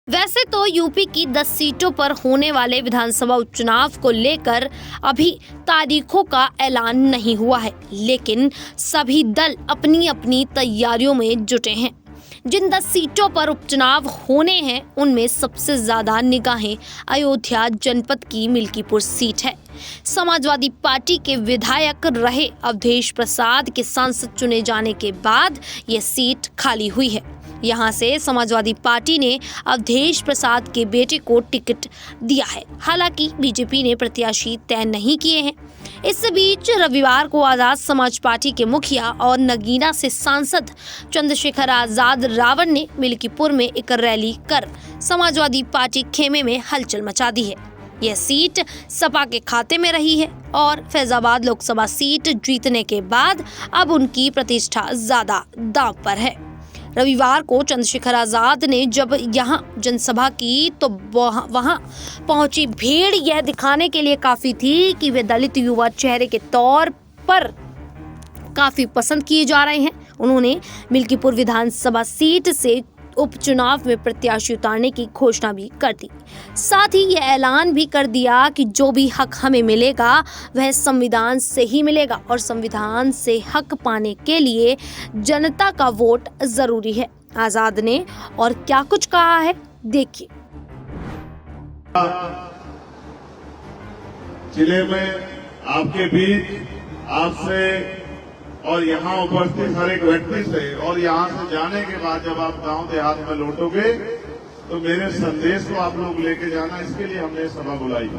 वैसे तो यूपी की 10 सीटों पर होने वाले विधानसभा उपचुनाव को लेकर अभी तारीखों का ऐलान नहीं हुआ है, लेकिन सभी दल अपनी अपनी तैयारियों में जुटे हैं। जिन 10 सीटों पर उपचुनाव होने हैं, उनमें सबसे ज्यादा निगाहें अयोध्या जनपद की मिल्कीपुर सीट है। समाजवादी पार्टी के विधायक रहे अवधेश प्रसाद के सांसद चुने जाने के बाद यह सीट खाली हुई है। यहां से समाजवादी पार्टी ने अवधेश प्रसाद के बेटे को टिकट दिया है। हालांकि बीजेपी ने प्रत्याशी तय नहीं किए हैं। इस बीच रविवार को आजाद समाज पार्टी के मुखिया और नगीना से सांसद चंद्रशेखर आजाद रावण ने मिल्कीपुर में एक रैली कर समाजवादी पार्टी खेमे में हलचल मचा दी है। यह सीट सपा के खाते में रही है और फैजाबाद लोकसभा सीट जीतने के बाद अब उनकी प्रतिष्ठा ज्यादा दांव पर है। रविवार को चंद्रशेखर आजाद ने जब यहां जनसभा की तो वहां पहुंची भीड़ यह दिखाने के लिए काफी थी कि वे दलित युवा चेहरे के तौर पर काफी पसंद किए जा रहे हैं। उन्होंने मिल्कीपुर विधानसभा सीट से उपचुनाव में प्रत्याशी उतारने की घोषणा भी कर दी। साथ ही यह ऐलान भी कर दिया कि जो भी हक हमें मिलेगा वह संविधान से ही मिलेगा और संविधान से हक पाने के लिए जनता का वोट जरूरी है। आजाद ने और क्या कुछ कहा है, देखिए। जिले में आपके बीच आपसे और यहाँ उपस्थित हर एक व्यक्ति से और यहाँ से जाने के बाद जब आप गांव देहात में लौटोगे तो मेरे संदेश को आप लोग लेके जाना, इसके लिए हमने सभा बुलाई।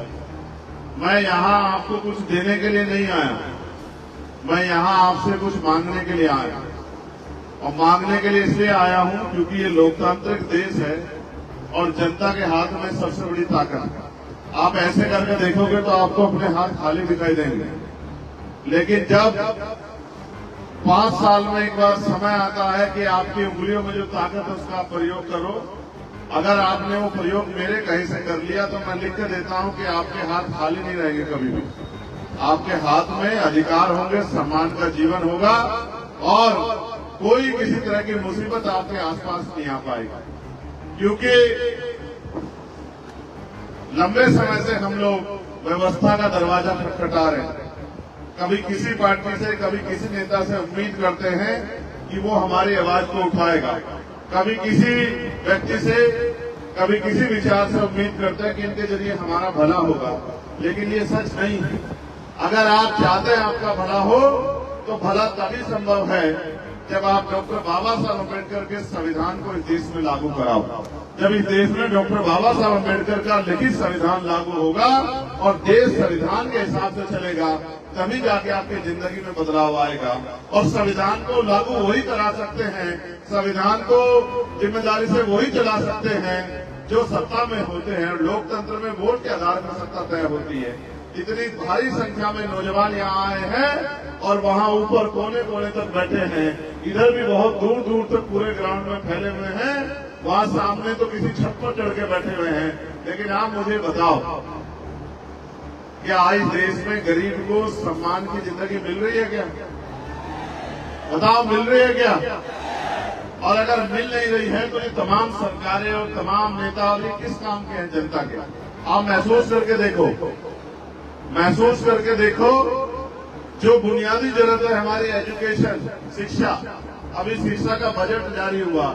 मैं यहाँ आपको कुछ देने के लिए नहीं आया, मैं यहाँ आपसे कुछ मांगने के लिए आया। और मांगने के लिए इसलिए आया हूँ क्योंकि ये लोकतांत्रिक देश है और जनता के हाथ में सबसे बड़ी ताकत है। आप ऐसे करके देखोगे तो आपको अपने हाथ खाली दिखाई देंगे, लेकिन जब 5 साल में एक बार समय आता है कि आपकी उंगलियों में जो ताकत है उसका प्रयोग करो। अगर आपने वो प्रयोग मेरे कहीं से कर लिया तो मैं लिख के देता हूं कि आपके हाथ खाली नहीं रहेंगे कभी भी। आपके हाथ में अधिकार होंगे, सम्मान का जीवन होगा और कोई किसी तरह की मुसीबत आपके आसपास नहीं आ पाएगी। क्योंकि लंबे समय से हम लोग व्यवस्था का दरवाजा खटखटा रहे हैं। कभी किसी पार्टी से, कभी किसी नेता से उम्मीद करते हैं कि वो हमारी आवाज को उठाएगा, कभी किसी व्यक्ति से, कभी किसी विचार से उम्मीद करते हैं कि इनके जरिए हमारा भला होगा, लेकिन ये सच नहीं है। अगर आप चाहते हैं आपका भला हो तो भला तभी संभव है जब आप डॉक्टर बाबा साहब अम्बेडकर के संविधान को इस देश में लागू कराओ। जब इस देश में डॉक्टर बाबा साहब अम्बेडकर का लिखित संविधान लागू होगा और देश संविधान के हिसाब से चलेगा, तभी जाके आपकी जिंदगी में बदलाव आएगा। और संविधान को लागू वही करा सकते हैं, संविधान को जिम्मेदारी से वही चला सकते हैं जो सत्ता में होते हैं। लोकतंत्र में वोट के आधार पर सत्ता तय होती है। इतनी भारी संख्या में नौजवान यहाँ आए हैं और वहाँ ऊपर कोने कोने तक बैठे हैं, इधर भी बहुत दूर दूर तक पूरे ग्राउंड में फैले हुए हैं, वहाँ सामने तो किसी छत पर चढ़ के बैठे हुए हैं। लेकिन आप मुझे बताओ, क्या आज देश में गरीब को सम्मान की जिंदगी मिल रही है क्या? बताओ, मिल रही है क्या? और अगर मिल नहीं रही है तो ये तमाम सरकारें और तमाम नेता और ये किस काम के हैं जनता के? आप महसूस करके देखो, महसूस करके देखो। जो बुनियादी जरूरत है हमारी एजुकेशन, शिक्षा, अभी शिक्षा का बजट जारी हुआ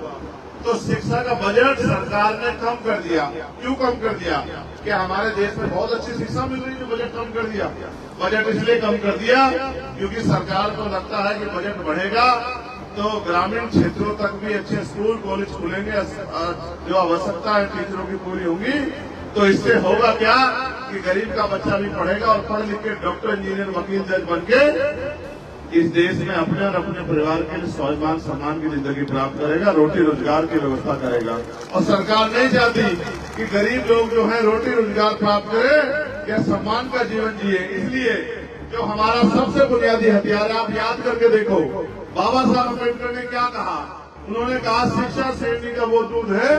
तो शिक्षा का बजट सरकार ने कम कर दिया। क्यों कम कर दिया? कि हमारे देश में बहुत अच्छी शिक्षा मिल रही है, बजट कम कर दिया। बजट इसलिए कम कर दिया क्योंकि सरकार को लगता है कि बजट बढ़ेगा तो ग्रामीण क्षेत्रों तक भी अच्छे स्कूल कॉलेज खुलेंगे, जो आवश्यकता है टीचरों की पूरी होगी। तो इससे होगा क्या कि गरीब का बच्चा भी पढ़ेगा और पढ़ लिख के डॉक्टर, इंजीनियर, वकील, जज बन के इस देश में अपने और अपने परिवार के लिए स्वाभिमान सम्मान की जिंदगी प्राप्त करेगा, रोटी रोजगार की व्यवस्था करेगा। और सरकार नहीं चाहती कि गरीब लोग जो हैं रोटी रोजगार प्राप्त करें या सम्मान का जीवन जिए। इसलिए जो हमारा सबसे बुनियादी हथियार है, आप याद करके देखो, बाबा साहब अम्बेडकर ने क्या कहा? उन्होंने कहा शिक्षा शेरनी का वो दूध है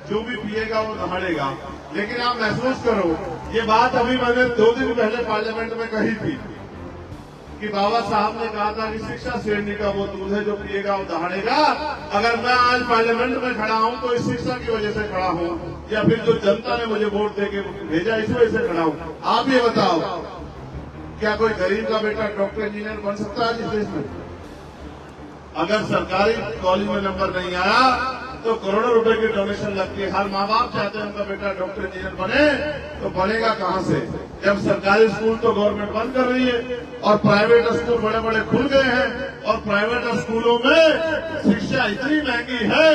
जो भी पिएगा वो दहाड़ेगा। लेकिन आप महसूस करो, ये बात अभी मैंने 2 दिन पहले पार्लियामेंट में कही थी कि बाबा साहब ने कहा था कि शिक्षा श्रेणी का वो दूध है जो पिएगा वो दहाड़ेगा। अगर मैं आज पार्लियामेंट में खड़ा हूं तो इस शिक्षा की वजह से खड़ा हूं, या फिर जो जनता ने मुझे वोट देके भेजा इस वजह से खड़ा हूं। आप ये बताओ, क्या कोई गरीब का बेटा डॉक्टर इंजीनियर बन सकता है इस देश में? अगर सरकारी कॉलेज में नंबर नहीं आया तो करोड़ों रुपए की डोनेशन लगती है। हर माँ बाप चाहते हैं उनका बेटा डॉक्टर इंजीनियर बने, तो बनेगा कहाँ से जब सरकारी स्कूल तो गवर्नमेंट बंद कर रही है और प्राइवेट स्कूल बड़े बड़े खुल गए हैं। और प्राइवेट स्कूलों में शिक्षा इतनी महंगी है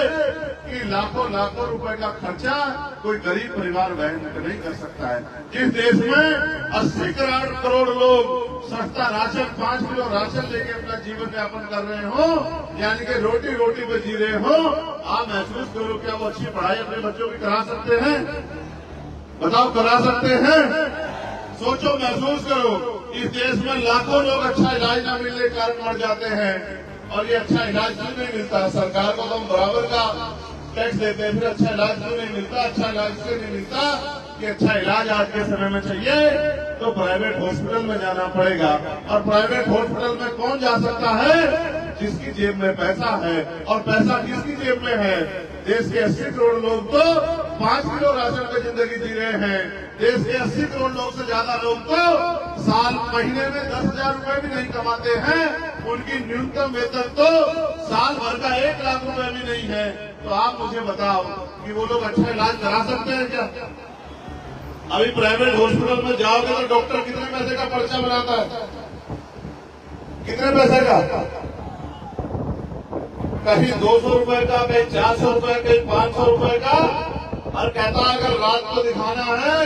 कि लाखों लाखों रुपए का खर्चा कोई गरीब परिवार वहन नहीं कर सकता है। जिस देश में 80 करोड़ लोग सस्ता राशन 5 किलो राशन लेके अपना जीवन यापन कर रहे हो, यानी कि रोटी रोटी पे जी रहे हो, आप महसूस करो क्या वो अच्छी पढ़ाई अपने बच्चों की करा सकते हैं? बताओ, करा सकते हैं? सोचो, महसूस करो, इस देश में लाखों लोग अच्छा इलाज न मिलने के कारण मर जाते हैं। और ये अच्छा इलाज क्यों नहीं मिलता? सरकार को तो हम बराबर का टैक्स देते हैं, फिर अच्छा इलाज क्यों नहीं मिलता? अच्छा इलाज क्यों नहीं मिलता कि अच्छा इलाज आज के समय में चाहिए तो प्राइवेट हॉस्पिटल में जाना पड़ेगा। और प्राइवेट हॉस्पिटल में कौन जा सकता है? जिसकी जेब में पैसा है। और पैसा किसकी जेब में है? देश के 80 करोड़ लोग तो 5 किलो राशन पे जिंदगी जी रहे हैं। देश के 80 करोड़ लोग से ज्यादा लोग तो महीने में 10,000 रुपए भी नहीं कमाते हैं। उनकी न्यूनतम वेतन तो साल भर का 1 लाख रुपए भी नहीं है। तो आप मुझे बताओ कि वो लोग अच्छा इलाज करा सकते हैं क्या? अभी प्राइवेट हॉस्पिटल में जाओगे तो डॉक्टर कितने पैसे का पर्चा बनाता है? कितने पैसे का? कहीं 200 रुपए का, कहीं 400 रुपए, कहीं 500 रुपए का। और कहता है अगर रात को दिखाना है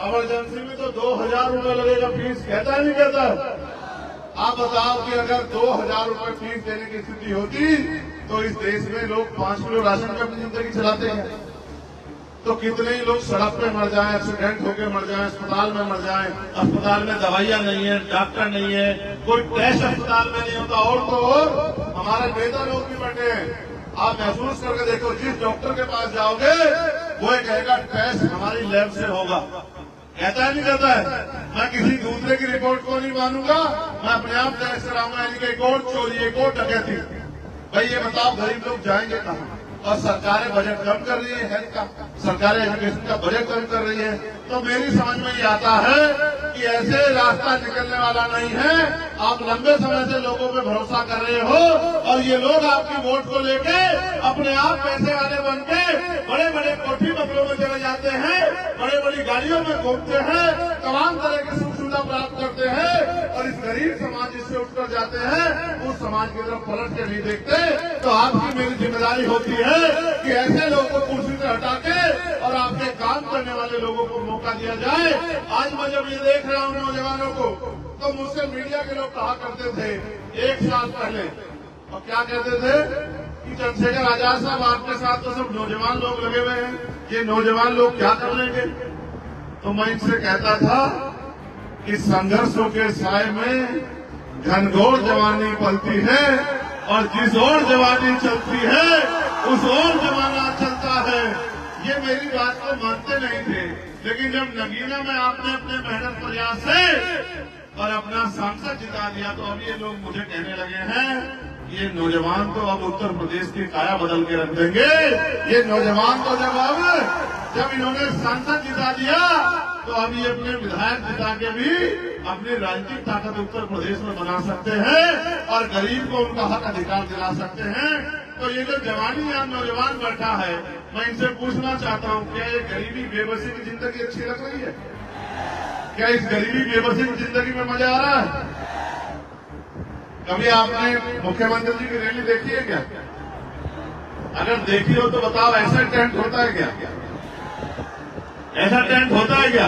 इमरजेंसी में तो 2,000 रुपए लगेगा फीस। कहता है नहीं कहता? आप बताओ कि अगर 2,000 रुपए फीस देने की स्थिति होती तो इस देश में लोग 5 किलो राशन पे अपनी जिंदगी चलाते हैं। तो कितने ही लोग सड़क पे मर जाएं, एक्सीडेंट होकर मर जाएं, अस्पताल में मर जाएं। अस्पताल में दवाइयां नहीं है, डॉक्टर नहीं है, कोई टेस्ट अस्पताल में नहीं होता। और तो और हमारे नेता लोग भी बैठे हैं। आप महसूस करके देखो, जिस डॉक्टर के पास जाओगे वो कहेगा टेस्ट हमारी लैब से होगा। कहता है नहीं कहता है? मैं किसी दूसरे की रिपोर्ट को नहीं मानूंगा, मैं अपने आप टेस्ट कराऊंगा। यानी कि एक और चोरी, एक और डकैती। भाई ये बताओ गरीब लोग जाएंगे कहाँ? और सरकारें बजट कम कर रही है हेल्थ का, सरकारें एजुकेशन का बजट कम कर रही है। तो मेरी समझ में ये आता है कि ऐसे रास्ता निकलने वाला नहीं है। आप लंबे समय से लोगों पे भरोसा कर रहे हो और ये लोग आपकी वोट को लेके अपने आप पैसे वाले बन के बड़े बड़े कोठी बंगलों में चले जाते हैं, बड़े बड़ी गाड़ियों में घूमते हैं, तमाम तरह की सुख सुविधा प्राप्त करते हैं। और इस गरीब समाज जिससे उठकर जाते हैं उस समाज की तरफ पलट के नहीं देखते। तो आपकी मेरी जिम्मेदारी होती है कि ऐसे लोगों को कुर्सी से हटा के और आपके काम करने वाले लोगों को मौका दिया जाए। आज मैं जब ये देख रहा हूँ नौजवानों को, तो मुझसे मीडिया के लोग कहा करते थे 1 साल पहले, और क्या कहते थे कि चंद्रशेखर आजाद साहब आपके साथ तो सब नौजवान लोग लगे हुए हैं, ये नौजवान लोग क्या कर लेंगे? तो मैं इनसे कहता था कि संघर्षों के साए में घनघोर जवानी पलती है और जिस ओर जवानी चलती है उस ओर जमाना चलता है। ये मेरी बात को मानते नहीं थे, लेकिन जब नगीना में आपने अपने मेहनत प्रयास से और अपना सांसद जिता दिया तो अब ये लोग मुझे कहने लगे हैं ये नौजवान तो अब उत्तर प्रदेश की काया बदल के रख देंगे। ये नौजवान तो जब इन्होंने सांसद जिता दिया तो अब ये अपने विधायक जिता के भी अपनी राजनीतिक ताकत उत्तर प्रदेश में बना सकते हैं और गरीब को उनका हक अधिकार दिला सकते हैं। तो ये जो जवानी या नौजवान बैठा है, मैं इनसे पूछना चाहता हूँ क्या ये गरीबी बेबसी की जिंदगी अच्छी लग रही है? क्या इस गरीबी बेबसी की जिंदगी में मजा आ रहा है? कभी आपने मुख्यमंत्री जी की रैली देखी है क्या? अगर देखी हो तो बताओ, ऐसा टेंट होता है क्या? ऐसा टेंट होता है क्या?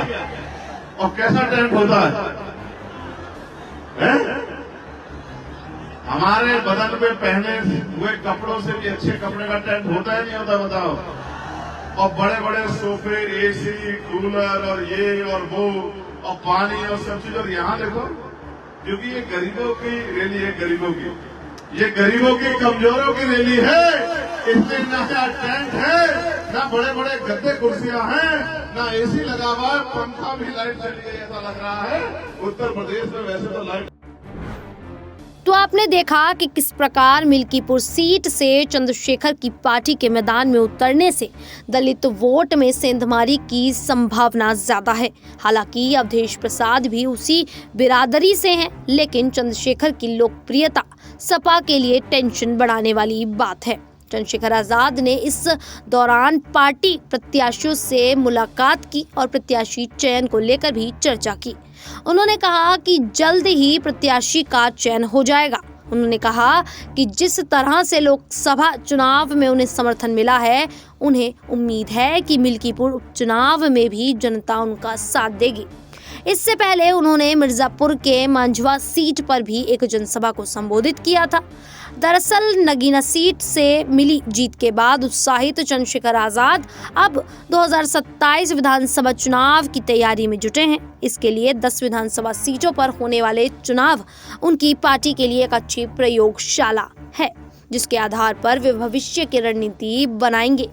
और कैसा टेंट होता है? हमारे बदन पे पहने हुए कपड़ों से भी अच्छे कपड़े का टेंट होता है नहीं होता? बताओ। और बड़े बड़े सोफे, एसी, कूलर और ये और वो और पानी और सब चीज। और यहाँ देखो, क्योंकि ये गरीबों की रैली है, गरीबों की, ये गरीबों की कमजोरों की रैली है। इसमें ना टेंट है, ना बड़े बड़े गद्दे कुर्सियां हैं, ना एसी लगा हुआ है, पंखा भी लाइट चली गई ऐसा लग रहा है। उत्तर प्रदेश में वैसे तो लाइट तो आपने देखा कि किस प्रकार मिल्कीपुर सीट से चंद्रशेखर की पार्टी के मैदान में उतरने से दलित वोट में सेंधमारी की संभावना ज्यादा है। हालांकि अवधेश प्रसाद भी उसी बिरादरी से हैं, लेकिन चंद्रशेखर की लोकप्रियता सपा के लिए टेंशन बढ़ाने वाली बात है। चंद्रशेखर आजाद ने इस दौरान पार्टी प्रत्याशियों से मुलाकात की और प्रत्याशी चयन को लेकर भी चर्चा की। उन्होंने कहा कि जल्द ही प्रत्याशी का चयन हो जाएगा। उन्होंने कहा कि जिस तरह से लोकसभा चुनाव में उन्हें समर्थन मिला है, उन्हें उम्मीद है कि मिल्कीपुर उपचुनाव में भी जनता उनका साथ देगी। इससे पहले उन्होंने मिर्जापुर के मांझवा सीट पर भी एक जनसभा को संबोधित किया था। दरअसल नगीना सीट से मिली जीत के बाद उत्साहित चंद्रशेखर आजाद अब 2027 विधानसभा चुनाव की तैयारी में जुटे हैं। इसके लिए 10 विधानसभा सीटों पर होने वाले चुनाव उनकी पार्टी के लिए एक अच्छी प्रयोगशाला है, जिसके आधार पर वे भविष्य की रणनीति बनाएंगे।